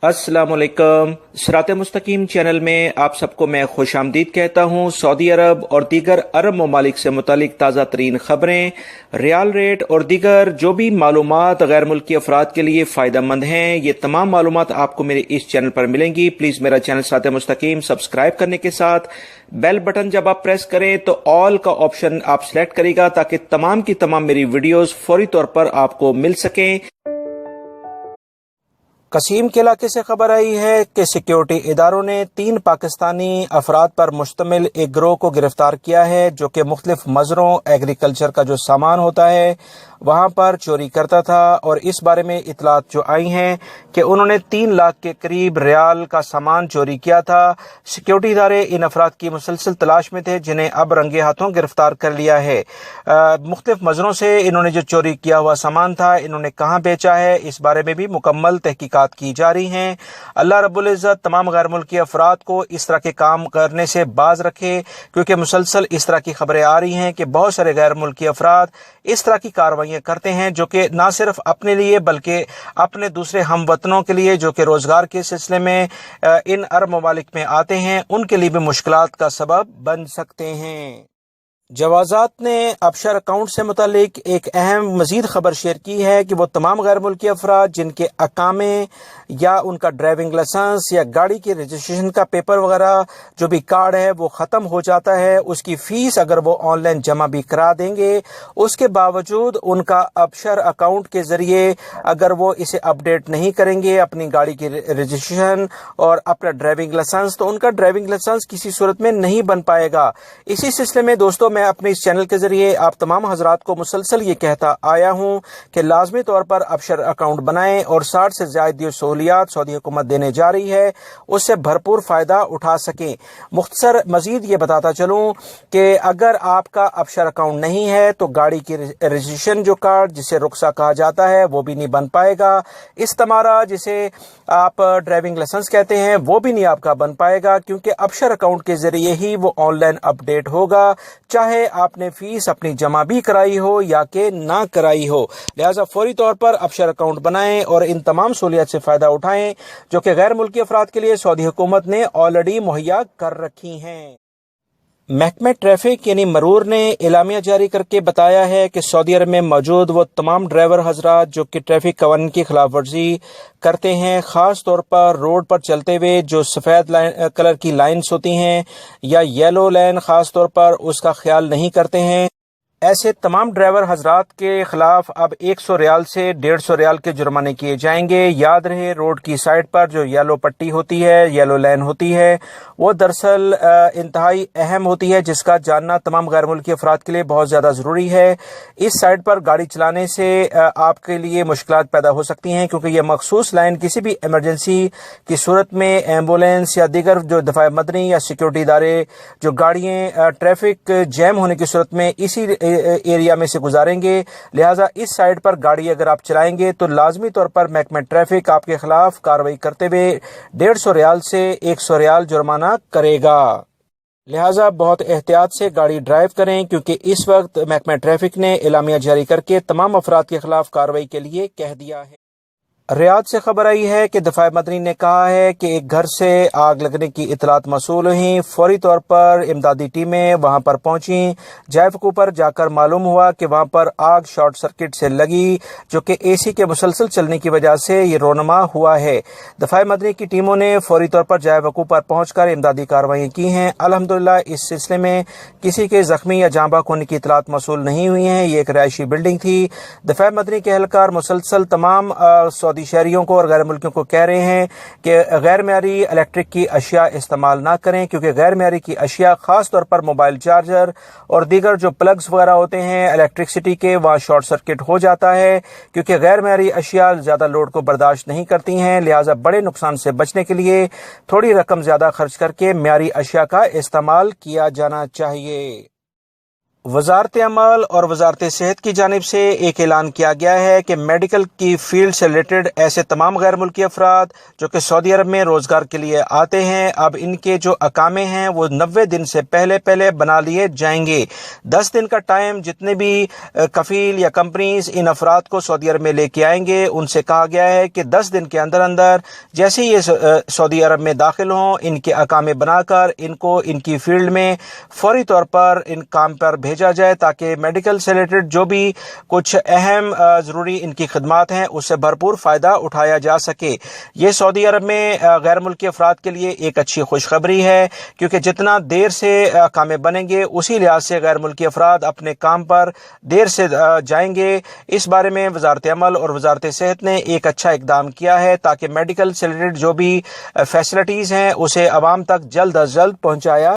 अस्सलाम वालेकुम। सिरात मुस्तकीम चैनल में आप सबको मैं खुश आमदीद कहता हूँ। सऊदी अरब और दीगर अरब ममालिक से मुतालिक ताज़ा तरीन खबरें, रियाल रेट और दीगर जो भी मालूमात गैर मुल्की अफराद के लिए फ़ायदा मंद हैं, ये तमाम मालूमात आपको मेरे इस चैनल पर मिलेंगी। प्लीज़ मेरा चैनल सिरात मुस्तकीम सब्सक्राइब करने के साथ बेल बटन जब आप प्रेस करें तो ऑल का ऑप्शन आप सिलेक्ट करेगा ताकि तमाम की तमाम मेरी वीडियोस फौरी तौर पर आपको मिल सकें। कसीम के इलाके से खबर आई है कि सिक्योरिटी इदारों ने 3 पाकिस्तानी अफराद पर मुश्तमिल एक गिरोह को गिरफ्तार किया है जो कि मुख्तलिफ मजरों एग्रीकल्चर का जो सामान होता है वहां पर चोरी करता था। और इस बारे में इतलात जो आई हैं कि उन्होंने 3 लाख के करीब रियाल का सामान चोरी किया था। सिक्योरिटी इदारे इन अफराद की मुसलसल तलाश में थे जिन्हें अब रंगे हाथों गिरफ्तार कर लिया है। मुख्तलिफ मजरों से इन्होंने जो चोरी किया हुआ सामान था इन्होंने कहाँ बेचा है, इस बारे में भी मुकम्मल तहकीकात की जा रही हैं। अल्लाह रब्बुल इज़्ज़त तमाम गैर मुल्की अफराद को इस तरह के काम करने से बाज रखे, क्योंकि मुसलसल इस तरह की खबरें आ रही हैं कि बहुत सारे गैर मुल्की अफराद इस तरह की कार्रवाइयाँ करते हैं जो कि ना सिर्फ अपने लिए बल्कि अपने दूसरे हमवतनों के लिए जो कि रोजगार के सिलसिले में इन अरब ममालिक में आते हैं उनके लिए भी मुश्किलात का सबब बन सकते हैं। जवाजात ने अबशर अकाउंट से मुतालिक एक अहम मजीद खबर शेयर की है कि वो तमाम गैर मुल्की अफराद जिनके अकामे या उनका ड्राइविंग लाइसेंस या गाड़ी के रजिस्ट्रेशन का पेपर वगैरह जो भी कार्ड है वो ख़त्म हो जाता है, उसकी फ़ीस अगर वो ऑनलाइन जमा भी करा देंगे, उसके बावजूद उनका अबशर अकाउंट के ज़रिए अगर वो इसे अपडेट नहीं करेंगे अपनी गाड़ी की रजिस्ट्रेशन और अपना ड्राइविंग लाइसेंस, तो उनका ड्राइविंग लाइसेंस किसी सूरत में नहीं बन पाएगा। इसी सिलसिले में दोस्तों मैं अपने इस चैनल के जरिए आप तमाम हजरात को मुसलसल ये कहता आया हूँ कि लाजमी तौर पर अबशर अकाउंट बनाएं और 60 से ज़्यादा सहूलियात सऊदी हुकूमत देने जा रही है उससे भरपूर फ़ायदा उठा सकें। मुख्तसर मजीद ये बताता चलूँ कि अगर आपका अबशर अकाउंट नहीं है तो गाड़ी की रजिस्ट्रेशन जो कार्ड जिसे रुख्सा कहा जाता है वो भी नहीं बन पाएगा। इस्तेमारा जिसे आप ड्राइविंग लाइसेंस कहते हैं वो भी नहीं आपका बन पाएगा, क्योंकि अबशर अकाउंट के जरिए ही वो ऑनलाइन अपडेट होगा, चाहे आपने फीस अपनी जमा भी कराई हो या कि ना कराई हो। लिहाजा फौरी तौर पर अबशर अकाउंट बनाएं और इन तमाम सहूलियत से फ़ायदा उठाएं जो कि गैर मुल्की अफराद के लिए सऊदी हुकूमत ने ऑलरेडी मुहैया कर रखी हैं। महकमे ट्रैफिक यानी मरूर ने एलामिया जारी करके बताया है कि सऊदी अरब में मौजूद वो तमाम ड्राइवर हजरात जो कि ट्रैफिक कवानीन की खिलाफ वर्जी करते हैं, ख़ास तौर पर रोड पर चलते हुए जो सफ़ेद कलर की लाइन्स होती हैं या येलो लाइन ख़ास तौर पर उसका ख्याल नहीं करते हैं, ऐसे तमाम ड्राइवर हजरात के खिलाफ अब 100 रियाल से 150 रियाल के जुर्माने किए जाएंगे। याद रहे रोड की साइड पर जो येलो पट्टी होती है, येलो लाइन होती है, वो दरअसल इंतहाई अहम होती है जिसका जानना तमाम गैर मुल्की अफराद के लिए बहुत ज़्यादा ज़रूरी है। इस साइड पर गाड़ी चलाने से आपके लिए मुश्किलात पैदा हो सकती हैं, क्योंकि यह मखसूस लाइन किसी भी इमरजेंसी की सूरत में एम्बुलेंस या दीगर जो दफाए मदनी या सिक्योरिटी इदारे जो गाड़ियाँ ट्रैफिक जैम होने की सूरत में इसी एरिया में से गुजारेंगे। लिहाजा इस साइड पर गाड़ी अगर आप चलाएंगे तो लाजमी तौर पर महकमा ट्रैफिक आपके खिलाफ कार्रवाई करते हुए 150 रियाल से 100 रियाल जुर्माना करेगा। लिहाजा बहुत एहतियात से गाड़ी ड्राइव करें, क्योंकि इस वक्त महकमा ट्रैफिक ने एलामिया जारी करके तमाम अफराद के खिलाफ कार्रवाई के लिए कह दिया है। रियाद से खबर आई है कि दफाए मदनी ने कहा है कि एक घर से आग लगने की इतलात मौसूल हुई। फौरी तौर पर इमदादी टीमें वहां पर पहुंची। जायफकू पर जाकर मालूम हुआ कि वहां पर आग शॉर्ट सर्किट से लगी, जो कि एसी के मुसलसल चलने की वजह से ये रोनमा हुआ है। दफाए मदनी की टीमों ने फौरी तौर पर जायफकू पर पहुंचकर इमदादी कार्रवाई की हैं। अल्हम्दुलिल्लाह इस सिलसिले में किसी के जख्मी या जाँ बाक होने की इतलात मौसूल नहीं हुई हैं। ये एक रिहायशी बिल्डिंग थी। दफाए मदनी के एहलकार मुसलसल तमाम सऊदी शहरियों को और गैर मुल्कियों को कह रहे हैं कि गैर मेयारी इलेक्ट्रिक की अशिया इस्तेमाल ना करें, क्योंकि गैर मेयारी की अशिया खास तौर पर मोबाइल चार्जर और दीगर जो प्लग्स वगैरह होते हैं इलेक्ट्रिसिटी के, वहाँ शॉर्ट सर्किट हो जाता है, क्योंकि गैर मेयारी अशिया ज़्यादा लोड को बर्दाश्त नहीं करती हैं। लिहाजा बड़े नुकसान से बचने के लिए थोड़ी रकम ज़्यादा खर्च करके मेयारी अशिया का इस्तेमाल किया जाना चाहिए। वजारत अमल और वजारत सेहत की जानिब से एक ऐलान किया गया है कि मेडिकल की फील्ड से रिलेटेड ऐसे तमाम गैर मुल्की अफराद जो कि सऊदी अरब में रोज़गार के लिए आते हैं, अब इनके जो अकामे हैं वो 90 दिन से पहले पहले बना लिए जाएंगे। 10 दिन का टाइम जितने भी कफील या कंपनीज इन अफराद को सऊदी अरब में लेके आएंगे, उनसे कहा गया है कि 10 दिन के अंदर अंदर जैसे ही ये सऊदी अरब में दाखिल हों, इनके अकामे बनाकर इनको इनकी फील्ड में फौरी तौर पर इन काम पर भेजा जाए ताकि मेडिकल से रिलेटेड जो भी कुछ अहम ज़रूरी इनकी खदमात हैं उससे भरपूर फ़ायदा उठाया जा सके। ये सऊदी अरब में गैर मुल्की अफराद के लिए एक अच्छी खुशखबरी है, क्योंकि जितना देर से कामें बनेंगे उसी लिहाज से गैर मुल्की अफराद अपने काम पर देर से जाएंगे। इस बारे में वजारत अमल और वजारत सेहत ने एक अच्छा इकदाम किया है ताकि मेडिकल से रिलेटेड जो भी फैसिलिटीज़ हैं उसे आवाम तक जल्द अज जल्द पहुँचाया